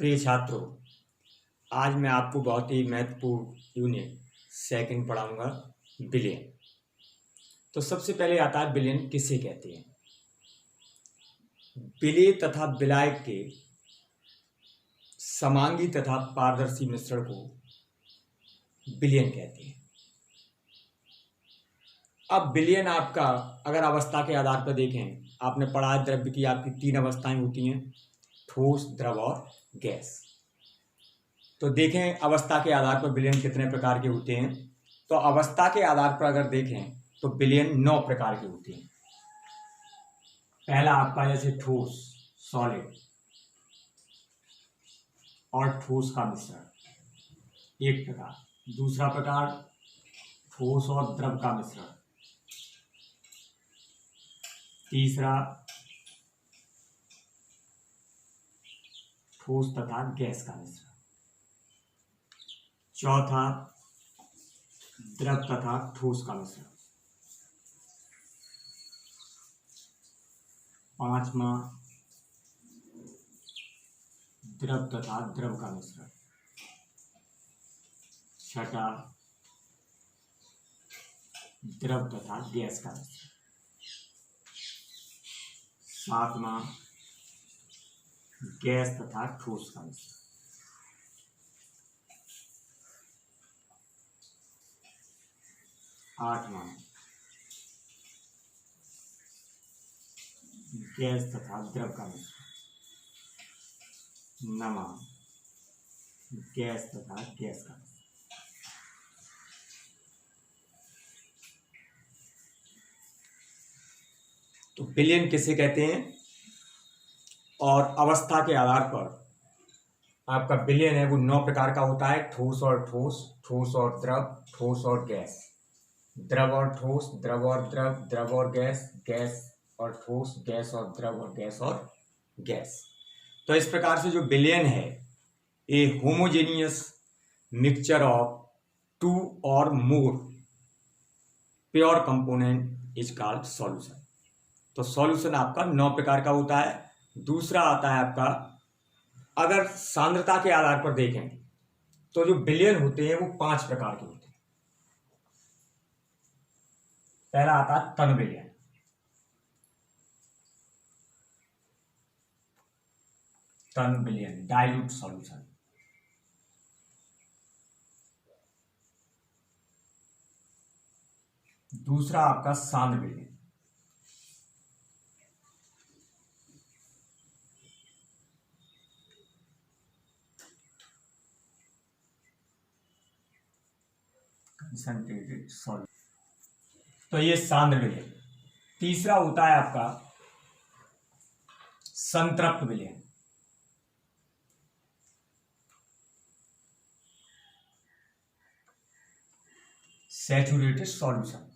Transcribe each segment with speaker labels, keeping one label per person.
Speaker 1: प्रिय छात्रों, आज मैं आपको बहुत ही महत्वपूर्ण यूनिट सेकंड पढ़ाऊंगा, बिलियन। तो सबसे पहले आता है बिलियन किसे कहते हैं। विलय तथा विलय के समांगी तथा पारदर्शी मिश्रण को बिलियन कहते हैं। अब बिलियन आपका अगर अवस्था के आधार पर देखें, आपने पढ़ा है द्रव्य की आपकी 3 अवस्थाएं होती हैं, ठोस, द्रव और गैस। तो देखें अवस्था के आधार पर बिलियन कितने प्रकार के होते हैं। तो अवस्था के आधार पर अगर देखें तो बिलियन 9 प्रकार के होते हैं। पहला आपका जैसे ठोस, सॉलिड और ठोस का मिश्रण एक प्रकार। दूसरा प्रकार ठोस और द्रव का मिश्रण। तीसरा ठोस तथा गैस का मिश्रण। चौथा द्रव तथा ठोस का मिश्रण। पांचवा द्रव तथा द्रव का मिश्रण। छठा द्रव तथा गैस का मिश्रण। सातवां गैस तथा ठोस का मिश्रण। आठवां गैस तथा द्रव का मिश्रण। नवां गैस तथा गैस का मिश्रण। तो बिलियन किसे कहते हैं और अवस्था के आधार पर आपका बिलियन है वो 9 प्रकार का होता है। ठोस और ठोस, ठोस और द्रव, ठोस और गैस, द्रव और ठोस, द्रव और द्रव, द्रव और गैस, गैस और ठोस, गैस और द्रव और गैस और गैस। तो इस प्रकार से जो बिलियन है ए होमोजेनियस मिक्सचर ऑफ 2 और मोर pure component is called solution. तो सॉल्यूशन आपका 9 प्रकार का होता है। दूसरा आता है आपका, अगर सांद्रता के आधार पर देखें तो जो बिलियन होते हैं वो 5 प्रकार के होते हैं। पहला आता है तन बिलियन। तन बिलियन डाइल्यूट सॉल्यूशन। दूसरा आपका सांद्र बिलियन। कंसंट्रेटेड सॉल्यूशन, तो ये सांद्र विलयन। तीसरा होता है आपका संतृप्त विलयन। Saturated solution.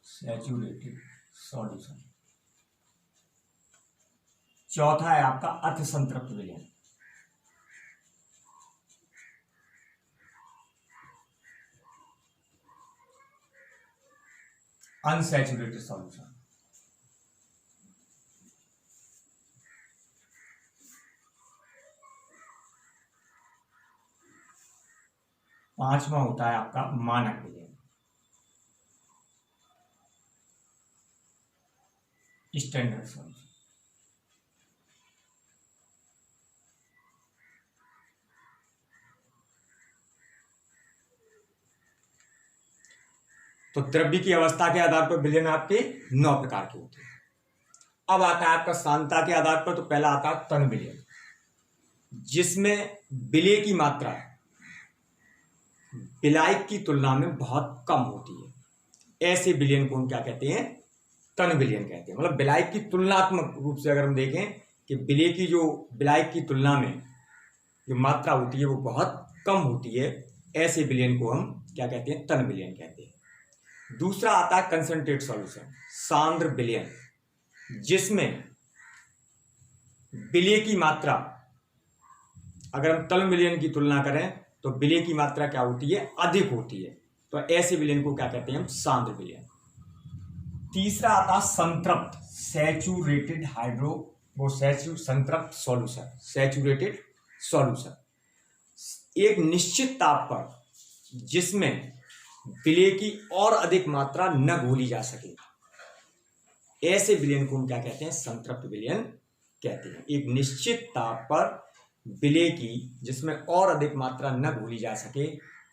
Speaker 1: Saturated solution. चौथा है आपका अति संतृप्त विलयन। Unsaturated solution. पांचवा होता है आपका मानक विलयन, स्टैंडर्ड सॉल्यूशन। तो द्रव्य की अवस्था के आधार पर विलयन आपके 9 प्रकार के होते हैं। अब आता है आपका सांद्रता के आधार पर। तो पहला आता है तन विलयन, जिसमें विलय की मात्रा विलायक की तुलना में बहुत कम होती है। ऐसे विलयन को हम क्या कहते हैं? तन विलयन कहते हैं। मतलब विलायक की तुलनात्मक रूप से अगर हम देखें कि विलय की जो विलायक की तुलना में जो मात्रा होती है वो बहुत कम होती है, ऐसे विलयन को हम क्या कहते हैं? तन विलयन कहते हैं। दूसरा आता है कंसंट्रेट सॉल्यूशन, सांद्र विलयन, जिसमें विलय की मात्रा अगर हम तन विलयन की तुलना करें तो विलय की मात्रा क्या होती है? अधिक होती है। तो ऐसे विलयन को क्या कहते हैं हम? सांद्र विलयन। तीसरा आता है संतृप्त, सैचुरेटेड हाइड्रो वो संतृप्त सॉल्यूशन, सैचुरेटेड सॉल्यूशन, एक निश्चित ताप पर जिसमें विलेय की और अधिक मात्रा न घोली जा सके, ऐसे विलयन को हम क्या कहते हैं? संतृप्त विलयन कहते हैं। एक निश्चित ताप पर विलेय की जिसमें और अधिक मात्रा न घोली जा सके,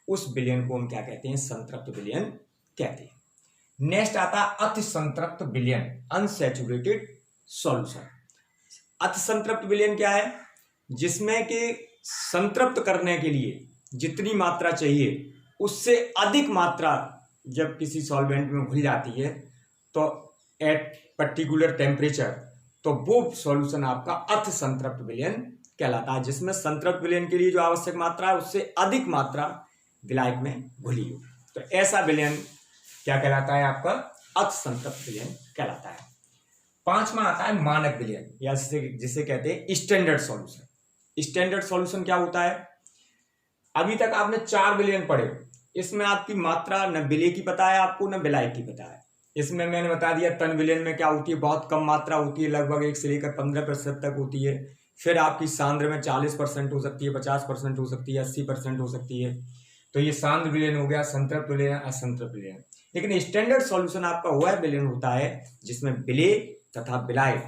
Speaker 1: उस विलयन को हम क्या कहते हैं? संतृप्त विलयन कहते हैं। नेक्स्ट आता है अति संतृप्त विलयन, अनसैचुरेटेड सॉल्यूशन। अति संतृप्त विलयन क्या है? जिसमें कि संतृप्त करने के लिए जितनी मात्रा चाहिए उससे अधिक मात्रा जब किसी सॉल्वेंट में घुल जाती है तो एट पर्टिकुलर टेम्परेचर, तो वो सॉल्यूशन आपका अति संतृप्त विलयन कहलाता है, जिसमें संतृप्त विलयन के लिए जो आवश्यक मात्रा है उससे अधिक मात्रा विलायक में घुली हो, तो ऐसा विलयन क्या कहलाता है? आपका अति संतृप्त विलयन कहलाता है। पांचवा आता है मानक विलयन, या जिसे कहते हैं स्टैंडर्ड सॉल्यूशन। स्टैंडर्ड सॉल्यूशन क्या होता है? अभी तक आपने 4 विलयन पढ़े, इसमें आपकी मात्रा न विलेय की पता है आपको, न विलायक की पता है। इसमें मैंने बता दिया टन विलयन में क्या होती है, बहुत कम मात्रा होती है, लगभग 1 से लेकर 15% तक होती है। फिर आपकी सांद्र में 40% हो सकती है, 50% हो सकती है, 80% हो सकती है। तो ये सांद्र विलयन हो गया, संतृप्त विलयन, असंतृप्त विलयन। लेकिन स्टैंडर्ड सॉल्यूशन आपका वह विलयन होता है जिसमें विलेय तथा विलायक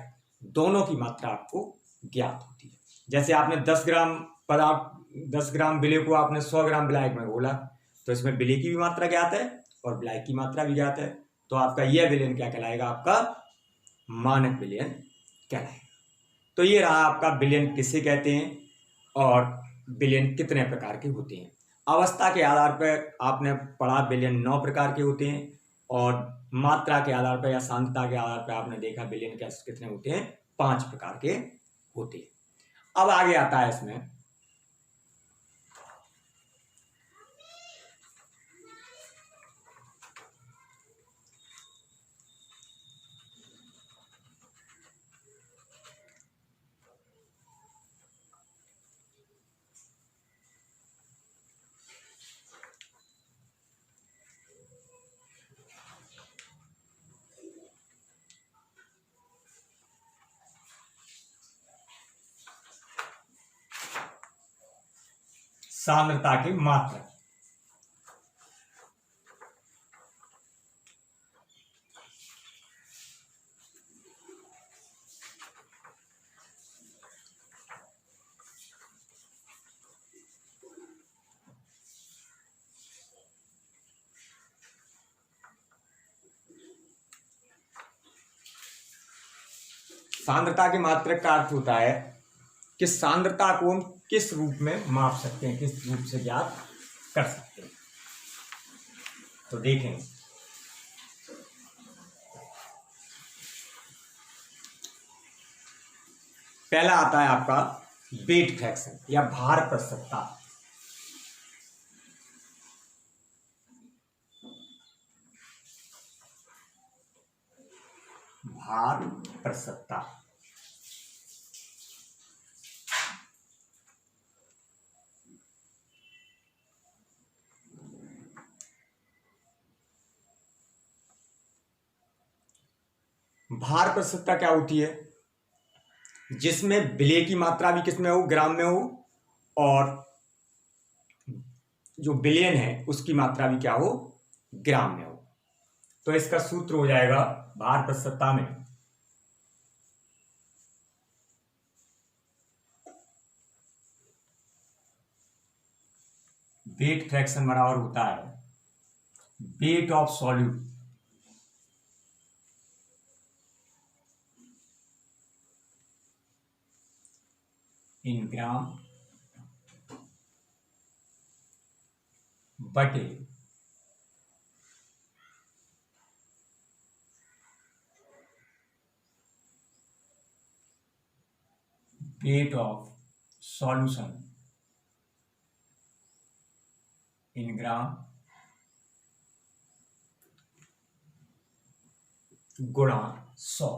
Speaker 1: दोनों की मात्रा आपको ज्ञात होती है। जैसे आपने 10 ग्राम विलेय को आपने 100 ग्राम विलायक में घोला, तो इसमें विलेय की भी मात्रा ज्ञात है और विलायक की मात्रा भी ज्ञात है, तो आपका यह विलयन क्या कहलाएगा? आपका मानक विलयन कहलाएगा। तो ये रहा आपका विलयन किसे कहते हैं और विलयन कितने प्रकार के होते हैं। अवस्था के आधार पर आपने पढ़ा विलयन 9 प्रकार के होते हैं, और मात्रा के आधार पर या सांद्रता के आधार पर आपने देखा विलयन कितने होते हैं? 5 प्रकार के होते हैं। अब आगे आता है इसमें सांद्रता की मात्रा। सांद्रता की मात्रक का अर्थ होता है कि सांद्रता को हम किस रूप में माप सकते हैं, किस रूप से ज्ञात कर सकते हैं। तो देखें, पहला आता है आपका वेट फ्रैक्शन या भार प्रतिशतता। भार प्रतिशतता भार प्रतिशतता क्या होती है? जिसमें विलेय की मात्रा भी किसमें हो? ग्राम में हो, और जो विलयन है उसकी मात्रा भी क्या हो? ग्राम में हो। तो इसका सूत्र हो जाएगा भार प्रतिशतता में वेट फ्रैक्शन बराबर होता है wait of solute in gram बटे weight of solution in gram गुणा 100।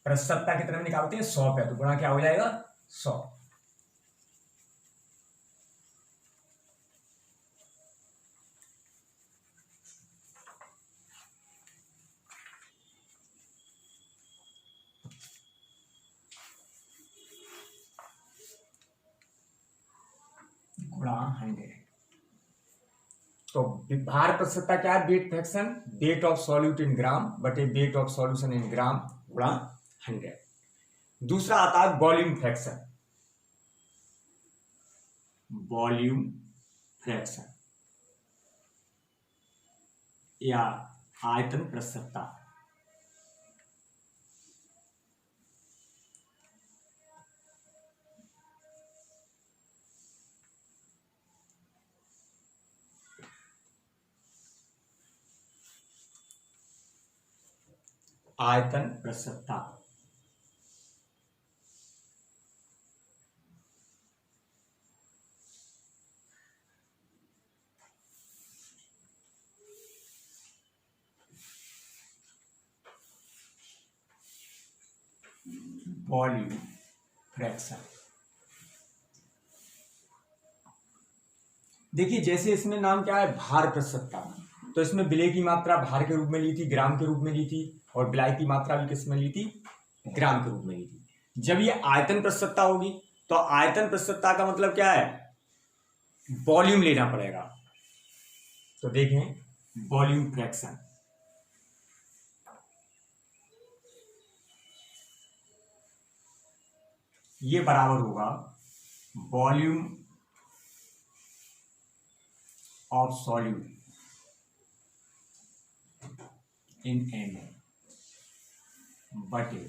Speaker 1: प्रतिशतता कितने में निकालते हैं? 100 पे, तो गुणा क्या हो जाएगा? 100। गुणा 100। तो भार प्रतिशतता क्या है? Weight fraction, weight of solute in gram बटे weight of solution in gram गुणा 100। दूसरा आता है वॉल्यूम फ्रैक्शन, वॉल्यूम फ्रैक्शन या आयतन प्रतिशतता। आयतन प्रतिशतता वॉल्यूम फ्रैक्शन। देखिए जैसे इसमें नाम क्या है? भार प्रतिशतता। तो इसमें विलेय की मात्रा भार के रूप में ली थी, ग्राम के रूप में ली थी, और विलायक की मात्रा भी किस में ली थी? ग्राम के रूप में ली थी। जब ये आयतन प्रतिशतता होगी तो आयतन प्रतिशतता का मतलब क्या है? वॉल्यूम लेना पड़ेगा। तो देखें वॉल्यूम फ्रैक्शन, ये बराबर होगा volume of solute in ml बटे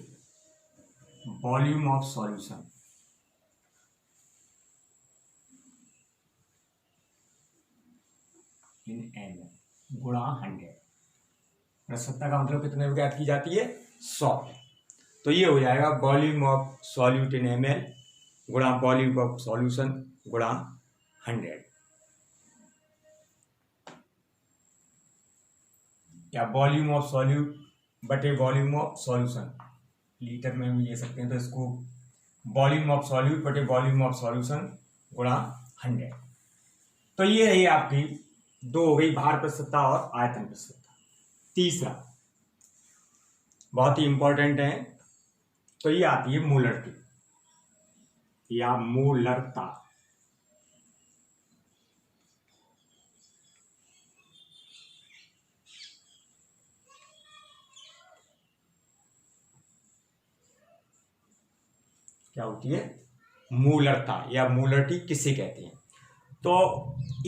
Speaker 1: volume of solution in ml गुणा 100। प्रतिशतता का मतलब कितने में ज्ञात की जाती है? 100। तो ये हो जाएगा volume of solute in ml गुणा वॉल्यूम ऑफ सॉल्यूशन गुणा 100, या वॉल्यूम ऑफ सॉल्यूट बटे वॉल्यूम ऑफ सॉल्यूशन। लीटर में भी ले सकते हैं, तो इसको वॉल्यूम ऑफ सॉल्यूट बटे वॉल्यूम ऑफ सॉल्यूशन गुणा 100। तो ये रही आपकी दो हो गई, भार प्रतिशतता और आयतन प्रतिशतता। तीसरा बहुत ही इंपॉर्टेंट है, तो ये आती है मोलरिटी या मोलरता। क्या होती है? मोलरता या मोलरिटी किसे कहते हैं? तो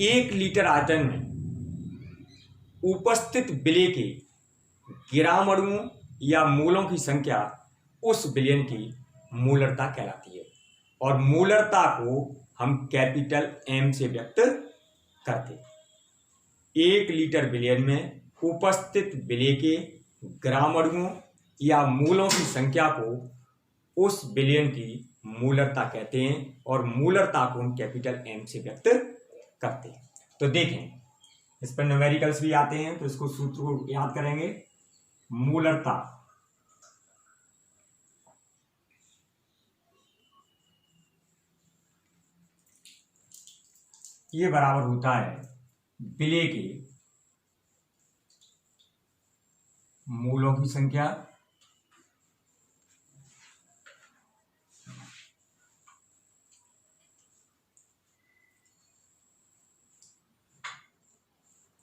Speaker 1: 1 लीटर आयतन में उपस्थित विलेय के ग्राम अणुओं या मोलों की संख्या उस विलयन की मोलरता कहलाती है, और मोलरता को हम कैपिटल M से व्यक्त करते हैं। 1 लीटर विलयन में उपस्थित विलेय के ग्राम अणुओं या मोलों की संख्या को उस विलयन की मोलरता कहते हैं, और मोलरता को हम कैपिटल M से व्यक्त करते हैं। तो देखें इस पर न्यूमेरिकल्स भी आते हैं, तो इसको सूत्र को याद करेंगे। मोलरता ये बराबर होता है विलेय के मोलों की संख्या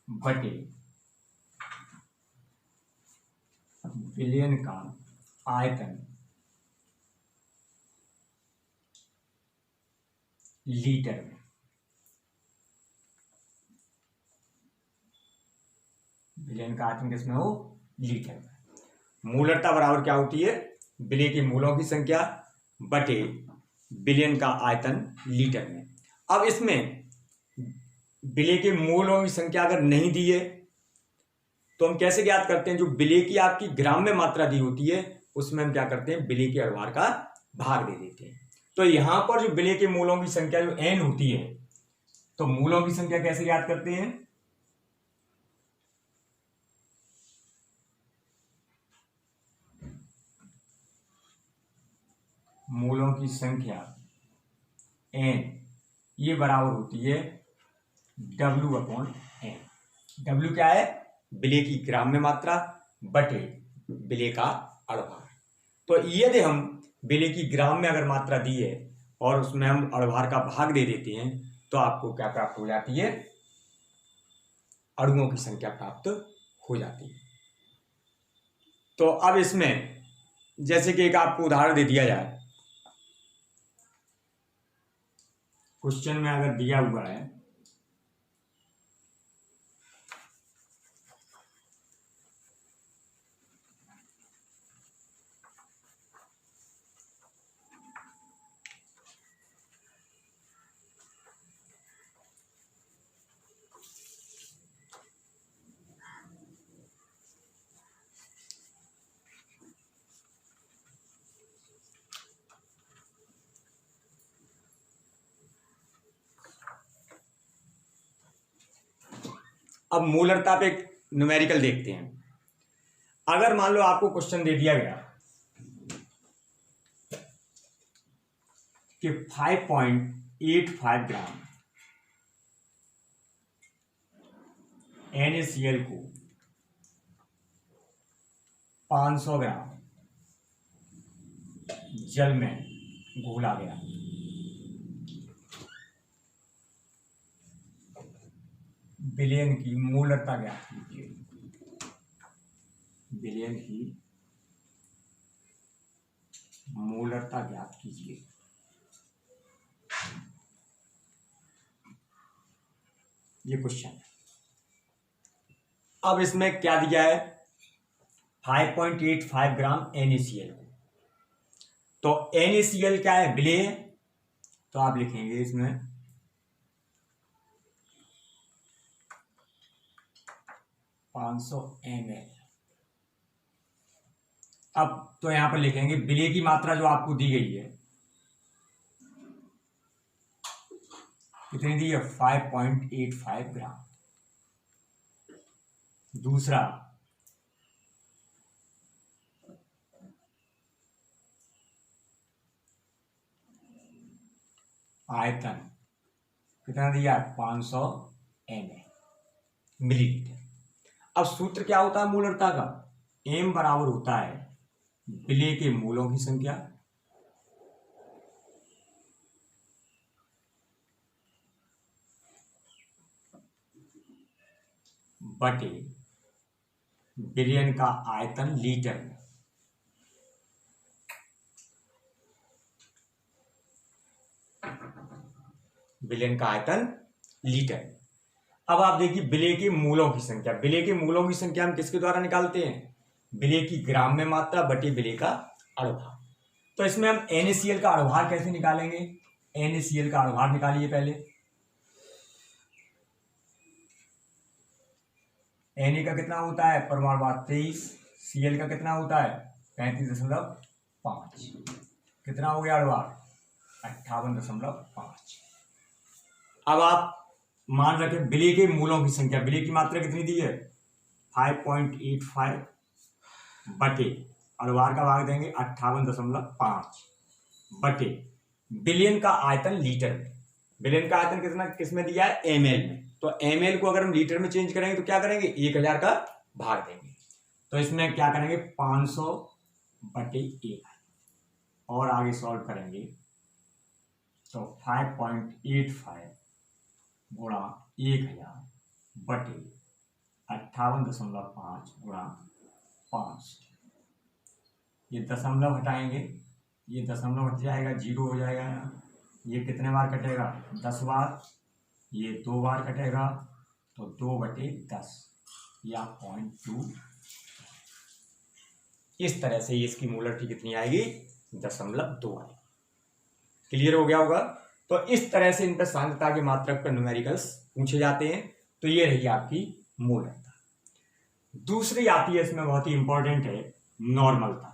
Speaker 1: बटे विलयन का आयतन लीटर में। विलयन का आयतन किसमें हो? लीटर में। मोलरता बराबर क्या होती है? विलेय के मोलों की संख्या बटे विलयन का आयतन लीटर में। अब इसमें विलेय के मोलों की संख्या अगर नहीं दी है तो हम कैसे ज्ञात करते हैं? जो विलेय की आपकी ग्राम में मात्रा दी होती है उसमें हम क्या करते हैं? विलेय के अणुभार का भाग दे देते हैं। तो यहां पर जो विलेय के मोलों की संख्या जो n होती है, तो मोलों की संख्या कैसे ज्ञात करते हैं? मोलों की संख्या n ये बराबर होती है W/N। W क्या है? विलेय की ग्राम में मात्रा बटे विलेय का अणुभार। तो यदि हम विलेय की ग्राम में अगर मात्रा दी है और उसमें हम अणुभार का भाग दे देते हैं, तो आपको क्या प्राप्त हो जाती है, अणुओं की संख्या प्राप्त हो जाती है। तो अब इसमें जैसे कि एक आपको उदाहरण दे दिया जाए, क्वेश्चन में अगर दिया हुआ है अब मूलरता पे न्यूमेरिकल देखते हैं। अगर मान लो आपको क्वेश्चन दे दिया गया कि 5.85 ग्राम NaCl को 500 ग्राम जल में घोला गया, विलयन की मूलरता ज्ञात कीजिए। विलयन की मूलरता ज्ञात कीजिए। ये क्वेश्चन है। अब इसमें क्या दिया है, 5.85 ग्राम NaCl। तो NaCl क्या है, विलेय है, तो आप लिखेंगे इसमें 500 ml। अब तो यहां पर लिखेंगे विलेय की मात्रा जो आपको दी गई है कितनी दी है, 5.85 ग्राम। दूसरा आयतन कितना दिया, 500 मिलीलीटर। अब सूत्र क्या होता है मूलरता का, m बराबर होता है विलेय के मूलों की संख्या बटे विलयन का आयतन लीटर में। विलयन का आयतन लीटर। अब आप देखिए विलेय के मूलों की संख्या, विलेय के मूलों की संख्या हम किसके द्वारा निकालते हैं, विलेय की ग्राम में मात्रा बटे विलेय का अणुभार। तो इसमें हम NaCl का अणुभार कैसे निकालेंगे, NaCl का अणुभार निकालिए पहले। Na का कितना होता है, परमाणु भार 23, Cl का कितना होता है 35.5, कितना हो गया अणुभार 58.5। अब आप मान रखें विलेय के मूलों की संख्या, विलेय की मात्रा कितनी दी है 5.85 बटे अणुभार का भाग देंगे 58.5 बटे विलयन का आयतन लीटर में। विलयन का आयतन कितना किसमें दिया है, ml में। तो ml को अगर हम लीटर में चेंज करेंगे तो क्या करेंगे, 1000 का भाग देंगे। तो इसमें क्या करेंगे 500 बटे 1 और आगे सॉल्व करेंगे तो 5.85 गुणा 1000 बटे 58.5 गुणा 5। ये दशमलव हटाएंगे, ये दशमलव हट जाएगा, 0 हो जाएगा यहाँ। ये कितने बार कटेगा, 10 बार। ये 2 बार कटेगा तो 2/10 या 0.2। इस तरह से ये इसकी मूलरता कितनी आएगी, 0.2 आएगी। क्लियर हो गया होगा। तो इस तरह से इन पर सांद्रता के मात्रक पर न्यूमेरिकल्स पूछे जाते हैं। तो ये रही आपकी मूलरता। दूसरी आती है इसमें, बहुत ही इंपॉर्टेंट है, नॉर्मलता।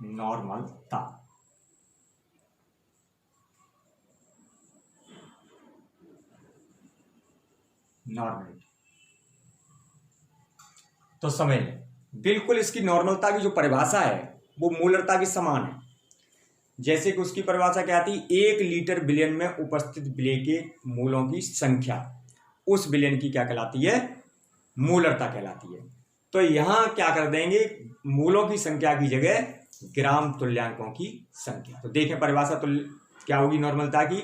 Speaker 1: नॉर्मलता नॉर्मलिटी। तो समझ लें, बिल्कुल इसकी नॉर्मलता की जो परिभाषा है वो मूलरता के समान है। जैसे कि उसकी परिभाषा क्या थी, 1 लीटर विलयन में उपस्थित विलेय के मूलों की संख्या उस विलयन की क्या कहलाती है, मूलरता कहलाती है। तो यहाँ क्या कर देंगे, मूलों की संख्या की जगह ग्राम तुल्यांकों की संख्या। तो देखें परिभाषा क्या होगी नॉर्मलता की,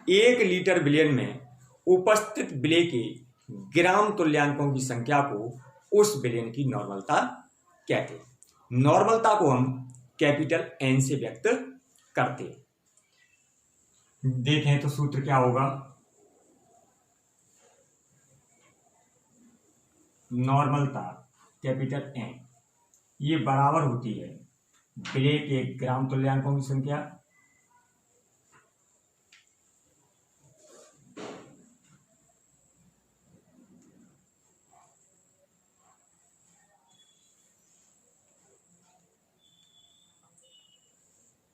Speaker 1: 1 लीटर विलयन में उपस्थित विलय के ग्राम तुल्यांकों की संख्या को उस विलयन की नॉर्मलता कहते हैं। नॉर्मलता को हम कैपिटल N से व्यक्त करते हैं। देखें तो सूत्र क्या होगा, नॉर्मलता कैपिटल N ये बराबर होती है विलय के ग्राम तुल्यांकों की संख्या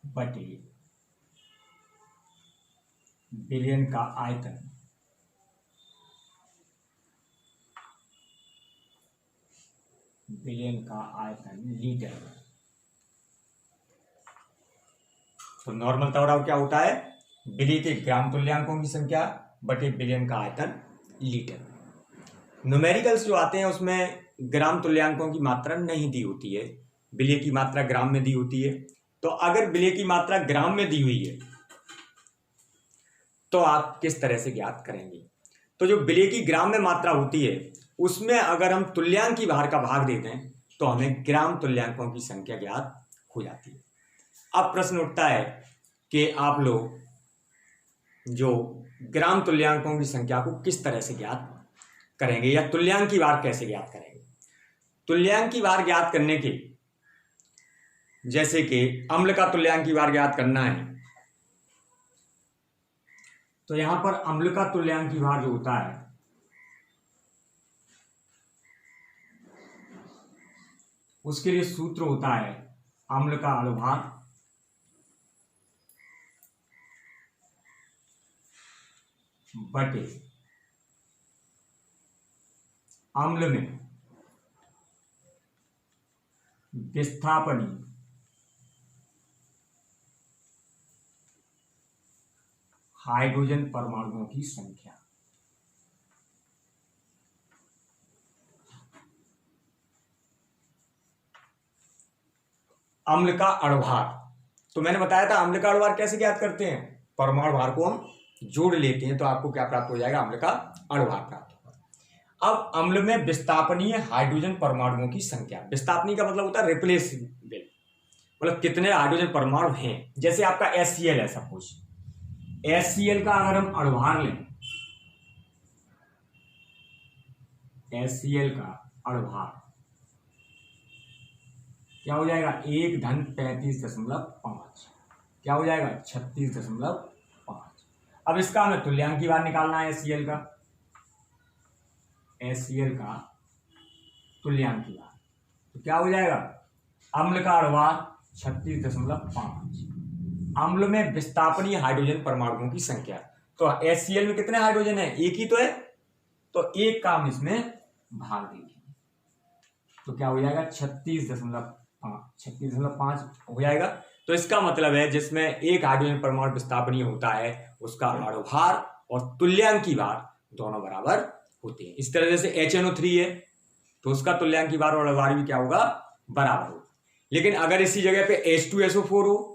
Speaker 1: बटे विलयन का आयतन लीटर। तो नॉर्मलता और क्या होता है, विलय के ग्राम तुल्यांकों की संख्या बटे विलयन का आयतन लीटर। न्यूमेरिकल्स जो आते हैं उसमें ग्राम तुल्यांकों की मात्रा नहीं दी होती है, विलय की मात्रा ग्राम में दी होती है। तो अगर विलय की मात्रा ग्राम में दी हुई है तो आप किस तरह से ज्ञात करेंगे। तो जो विलय की ग्राम में मात्रा होती है उसमें अगर हम तुल्यांक की भार का भाग देते हैं तो हमें ग्राम तुल्यांकों की संख्या ज्ञात हो जाती है। अब प्रश्न उठता है कि आप लोग जो ग्राम तुल्यांकों की संख्या को किस तरह से ज्ञात करेंगे या तुल्यांक की भार कैसे ज्ञात करेंगे। तुल्यांक की भार ज्ञात करने के, जैसे कि अम्ल का तुल्यांक की भार ज्ञात करना है तो यहां पर अम्ल का तुल्यांक की भार जो होता है उसके लिए सूत्र होता है अम्ल का अणुभार बटे अम्ल में विस्थापनी हाइड्रोजन परमाणुओं की संख्या। अम्ल का अणुभार, तो मैंने बताया था अम्ल का अणुभार कैसे ज्ञात करते हैं, परमाणु भार को हम जोड़ लेते हैं तो आपको क्या प्राप्त हो जाएगा, अम्ल का अणुभार प्राप्त होगा। अब अम्ल में विस्थापनीय हाइड्रोजन परमाणुओं की संख्या, विस्थापनीय का मतलब होता है रिप्लेसेबल, मतलब कितने हाइड्रोजन परमाणु हैं। जैसे आपका HCl है, सपोज HCl का अगर हम अणुभार लें, HCl का अणुभार क्या हो जाएगा 1 धन 35.5, क्या हो जाएगा 36.5। अब इसका हमें तुल्यांक की बार निकालना है HCl का तुल्यांक की बार, तो क्या हो जाएगा अम्ल का अणुभार 36.5, अम्ल में विस्थापनीय हाइड्रोजन परमाणुओं की संख्या। तो HCl में कितने हाइड्रोजन है, एक ही तो है, तो एक का हम इसमें भाग देंगे तो क्या हो जाएगा 36.5 हो जाएगा। तो इसका मतलब है जिसमें एक हाइड्रोजन परमाणु विस्थापनीय होता है उसका अणुभार और तुल्यांक की भार दोनों बराबर होते हैं। इस तरह से HNO3 है तो उसका तुल्यांक की भार और अणुभार भी क्या होगा, बराबर होगा। लेकिन अगर इसी जगह पे H2SO4 हो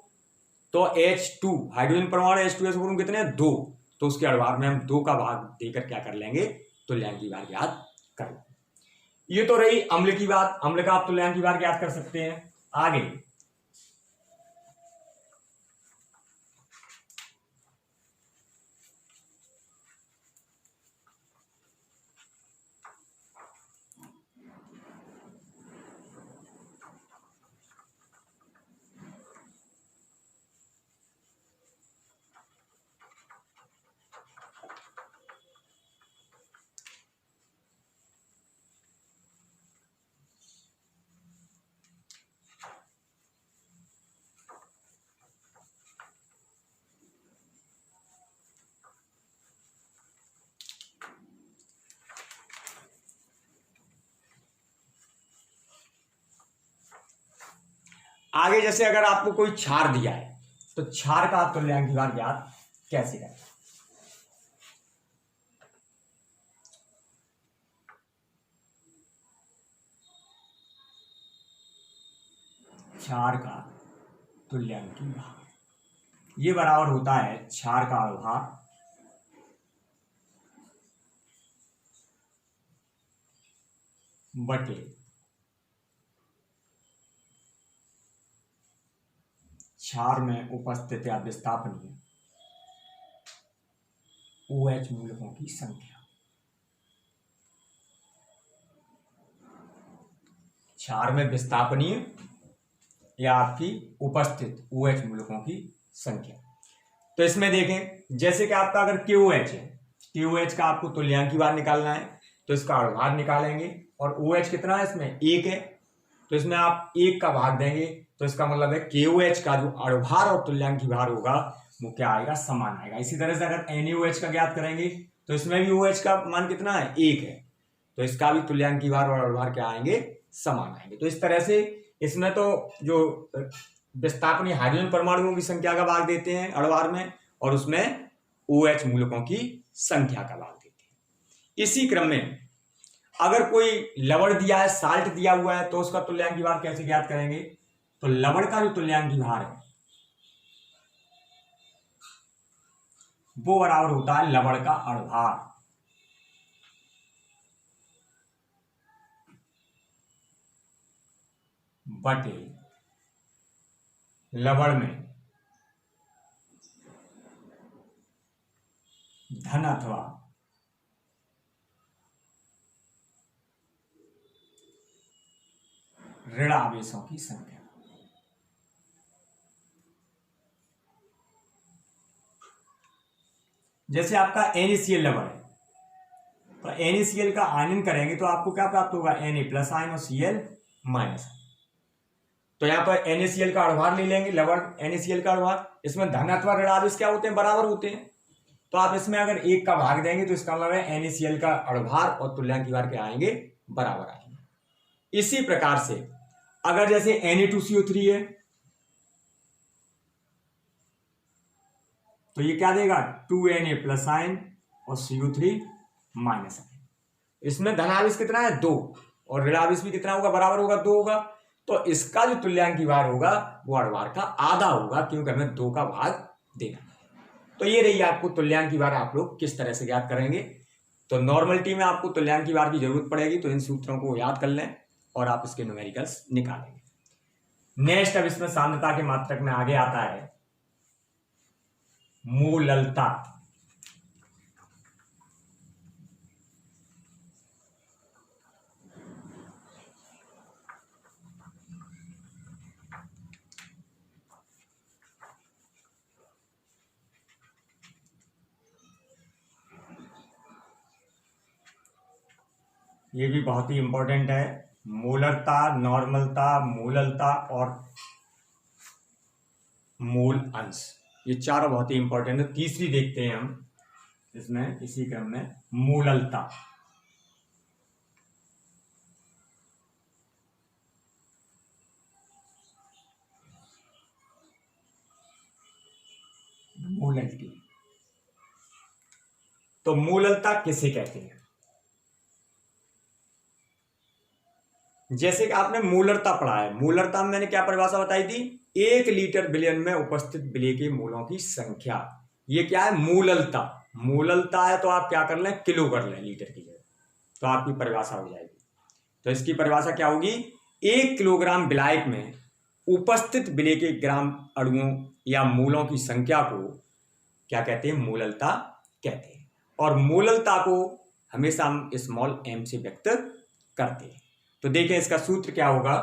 Speaker 1: तो H2 हाइड्रोजन परमाणु H2SO4 में कितने हैं, 2, तो उसके अणुभार में हम 2 का भाग देकर क्या कर लेंगे, तुल्यांक की भार ज्ञात कर लेंगे। ये तो रही अम्ल की बात, अम्ल का आप तुल्यांक की भार ज्ञात कर सकते हैं। आगे जैसे अगर आपको कोई क्षार दिया है तो क्षार का आप तुल्यांक की भार ज्ञात कैसे करें। क्षार का तुल्यांकी भार। ये बराबर होता है क्षार का अणुभार बटे क्षार में उपस्थित या विस्थापनीय OH मूलकों की संख्या। क्षार में विस्थापनीय या आपकी उपस्थित OH मूलकों की संख्या। तो इसमें देखें, जैसे कि आपका अगर KOH है, KOH का आपको तुल्यांकी भार निकालना है तो इसका अणुभार निकालेंगे और OH कितना है इसमें 1 है, तो इसमें आप 1 का भाग देंगे तो इसका मतलब है KOH का जो अणुभार और तुल्यांकी भार होगा वो क्या आएगा, समान आएगा। इसी तरह से अगर NaOH का ज्ञात करेंगे तो इसमें भी OH का मान कितना है 1 है, तो इसका भी तुल्यांकी भार और अणुभार क्या आएंगे, समान आएंगे। तो इस तरह से इसमें तो जो विस्थापनीय हाइड्रोजन परमाणुओं की संख्या का भाग देते हैं अणुभार में और उसमें OH मूलकों की संख्या का भाग देते हैं। इसी क्रम में अगर कोई लवण दिया है, साल्ट दिया हुआ है, तो उसका तुल्यांकी भार कैसे ज्ञात करेंगे, तो लवण का जो तुल्यांकी भार है वो बराबर होता है लवण का अणुभार बटे लवण में धन अथवा ऋण आवेशों की संख्या। जैसे आपका NaCl लवण है तो NaCl का आयनन करेंगे तो आपको क्या प्राप्त होगा, Na प्लस आयन और Cl माइनस। तो यहाँ पर NaCl का अणुभार ले लेंगे, लवण NaCl का अणुभार, इसमें धन अथवा ऋण आवेश क्या होते हैं, बराबर होते हैं। तो आप इसमें अगर 1 का भाग देंगे तो इसका मतलब है NaCl का अणुभार और तुल्यांकी भार क्या आएंगे, बराबर आएंगे। इसी प्रकार से अगर जैसे Na2CO3 है तो ये क्या देगा 2Na प्लस आयन और CO3 माइनस आयन। इसमें धनावेश कितना है 2 और ऋणावेश भी कितना होगा, बराबर होगा 2 होगा। तो इसका जो तुल्यांकी भार होगा वो अणुभार का आधा होगा क्योंकि हमें 2 का भाग देना है। तो ये रही आपको तुल्यांकी भार आप लोग किस तरह से ज्ञात करेंगे। तो नॉर्मलिटी में आपको तुल्यांकी भार की जरूरत पड़ेगी तो इन सूत्रों को याद कर लें और आप इसके न्यूमेरिकल्स निकालेंगे। नेक्स्ट अब इसमें सांद्रता के मात्रक में आगे आता है मोललता। ये भी बहुत ही इंपॉर्टेंट है। मोलरता, नॉर्मलता, मोललता और मोल अंश, ये चारों बहुत ही इंपॉर्टेंट है। तीसरी देखते हैं हम इसमें इसी क्रम में, मोललता। मोलल्टी। तो मोललता किसे कहते हैं, जैसे कि आपने मोलरता पढ़ा है, मोलरता में मैंने क्या परिभाषा बताई थी, 1 लीटर विलयन में उपस्थित विलय के मोलों की संख्या। ये क्या है, मोललता। मोललता है तो आप क्या कर लें, किलो कर लें लीटर की जगह, तो आपकी परिभाषा हो जाएगी। तो इसकी परिभाषा क्या होगी, 1 किलोग्राम विलायक में उपस्थित विलय के ग्राम अणुओं या मोलों की संख्या को क्या कहते हैं, मोललता कहते हैं। और मोललता को हमेशा हम स्मॉल m से व्यक्त करते हैं। तो देखें इसका सूत्र क्या होगा,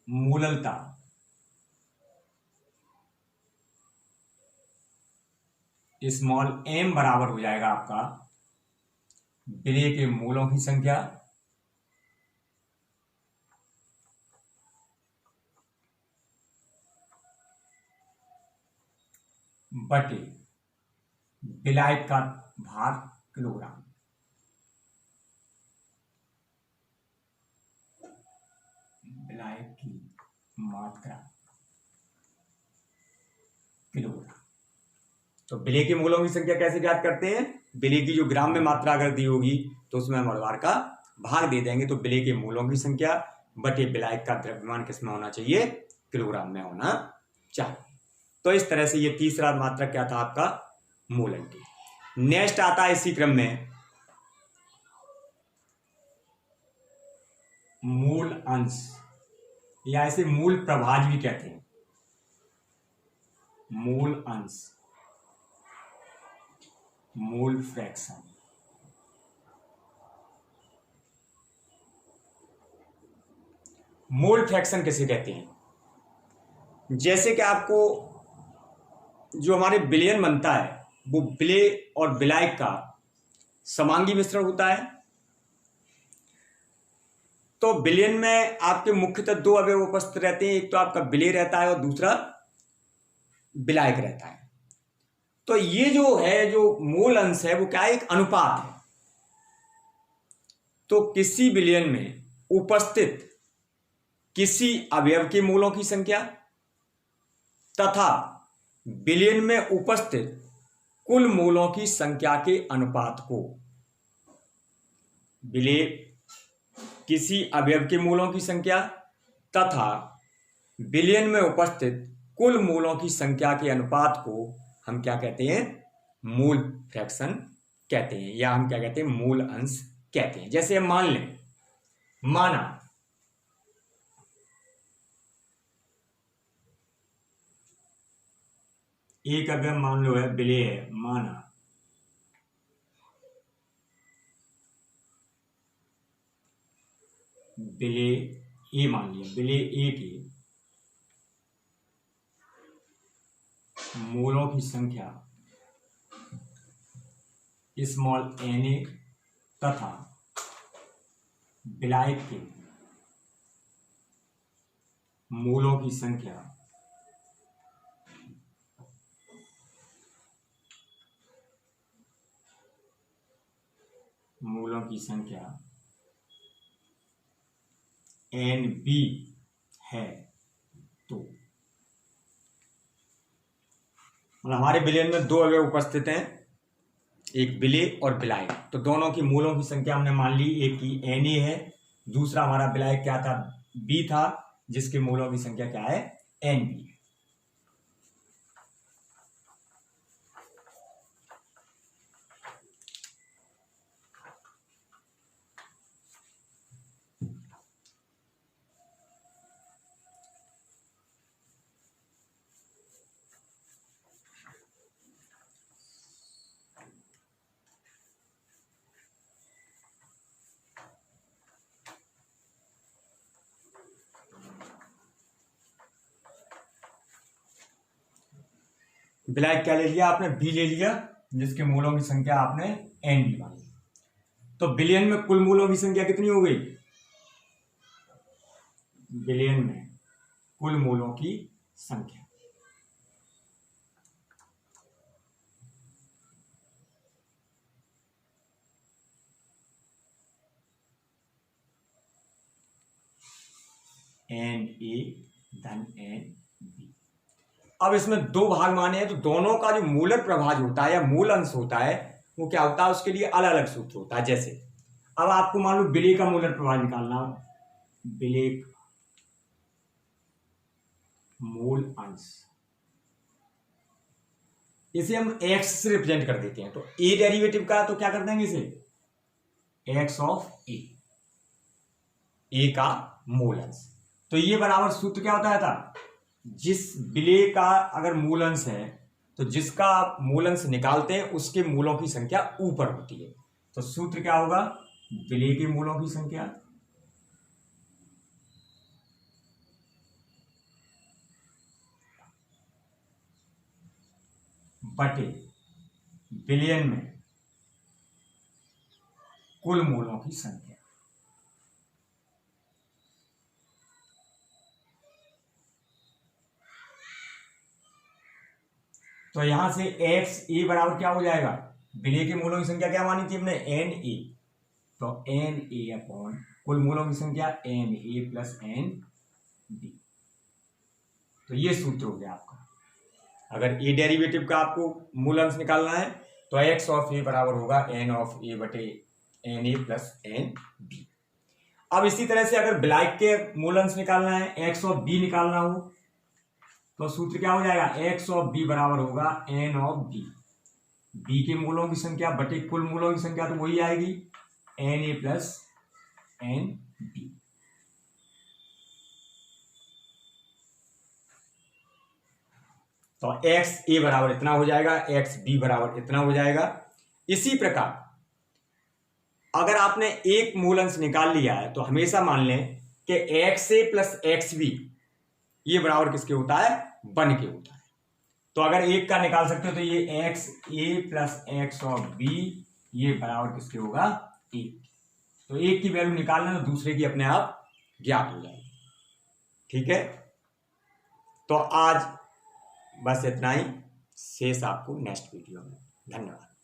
Speaker 1: मोललता स्मॉल m बराबर हो जाएगा आपका विलय के मोलों की संख्या बटे विलायक का भार किलोग्राम। विलायक की मात्रा किलोग्राम। तो विलय के मोलों की संख्या कैसे ज्ञात करते हैं, विलय की जो ग्राम में मात्रा अगर दी होगी तो उसमें हम अणुभार का भाग दे देंगे। तो विलय के मोलों की संख्या बटे विलायक का द्रव्यमान किस में होना चाहिए, किलोग्राम में होना चाहिए। तो इस तरह से ये तीसरा मात्रक क्या था आपका, मूल अंक। नेक्स्ट आता है इसी क्रम में मूल अंश, या इसे मूल प्रभाज भी कहते हैं। मूल अंश, मूल फ्रैक्शन। मोल फ्रैक्शन किसे कहते हैं, जैसे कि आपको जो हमारे विलयन बनता है वो विलेय और विलायक का समांगी मिश्रण होता है। तो विलयन में आपके मुख्यतः दो अवयव उपस्थित रहते हैं, एक तो आपका विलेय रहता है और दूसरा विलायक रहता है। तो ये जो है, जो मोल अंश है वो क्या है, एक अनुपात है। तो किसी विलयन में उपस्थित किसी अवयव के मोलों की संख्या तथा विलयन में उपस्थित कुल मोलों की संख्या के अनुपात को, विलेय किसी अवयव के मोलों की संख्या तथा विलयन में उपस्थित कुल मोलों की संख्या के अनुपात को हम क्या कहते हैं, मूल फ्रैक्शन कहते हैं, या हम क्या कहते हैं, मूल अंश कहते हैं। जैसे हम मान लें, माना एक अवयव मान लो है विलेय है, माना विलेय ए, मान लिया विलेय ए के मोलों की संख्या स्मॉल एन ए तथा विलायक के मोलों की संख्या एन बी है। तो मतलब हमारे विलयन में दो अवयव उपस्थित हैं, एक विलेय और विलायक। तो दोनों की मूलों की संख्या हमने मान ली, एक की एन ए है, दूसरा हमारा विलायक क्या था, बी था, जिसके मूलों की संख्या क्या है, एन बी है। विलायक क्या ले लिया आपने, बी ले लिया, जिसके मूलों की संख्या आपने एन बी मान ली। तो विलयन में कुल मूलों की संख्या कितनी हो गई, विलयन में कुल मूलों की संख्या एन ए धन एन बी। अब इसमें दो भाग माने हैं, तो दोनों का जो मूलक प्रभाज होता है या मूल अंश होता है वो क्या होता है, उसके लिए अलग अलग सूत्र होता है। जैसे अब आपको मान लो विलेय का मूलक प्रभाज निकालना, विलेय मूल अंश, इसे हम x से रिप्रेजेंट कर देते हैं। तो a डेरिवेटिव का तो क्या कर देंगे इसे x ऑफ a का मूल अंश। तो ये बराबर सूत्र क्या होता था, जिस विलेय का अगर मूल अंश है तो जिसका मूल अंश निकालते हैं उसके मूलों की संख्या ऊपर होती है। तो सूत्र क्या होगा, विलेय के मूलों की संख्या बटे विलयन में कुल मूलों की संख्या। तो यहां से एक्स ए बराबर क्या हो जाएगा, विलेय के मूलों की संख्या क्या मानी थी हमने, एन ए। तो एन ए अपॉन कुल मूलों की संख्या N A plus N B. तो ये सूत्र हो गया आपका। अगर ए डेरिवेटिव का आपको मूल अंश निकालना है तो एक्स ऑफ ए बराबर होगा एन ऑफ ए बटे N A plus N B. अब इसी तरह से अगर ब्लैक के मूल अंश निकालना है, एक्स ऑफ बी निकालना हो, तो सूत्र क्या हो जाएगा, एक्स ऑफ बी बराबर होगा एन ऑफ बी, बी के मूलों की संख्या बटे कुल मूलों की संख्या, तो वही आएगी N A plus N B. तो एक्स ए बराबर इतना हो जाएगा, एक्स बी बराबर इतना हो जाएगा। इसी प्रकार अगर आपने एक मूल अंश निकाल लिया है तो हमेशा मान लें कि x A plus x B ये बराबर किसके होता है, 1 के होता है। तो अगर एक का निकाल सकते हो तो ये X A plus X of B ये बराबर किसके होगा, 1। तो एक की वैल्यू निकालना तो दूसरे की अपने आप ज्ञात हो जाएगी। ठीक है, तो आज बस इतना ही, शेष आपको नेक्स्ट वीडियो में। धन्यवाद।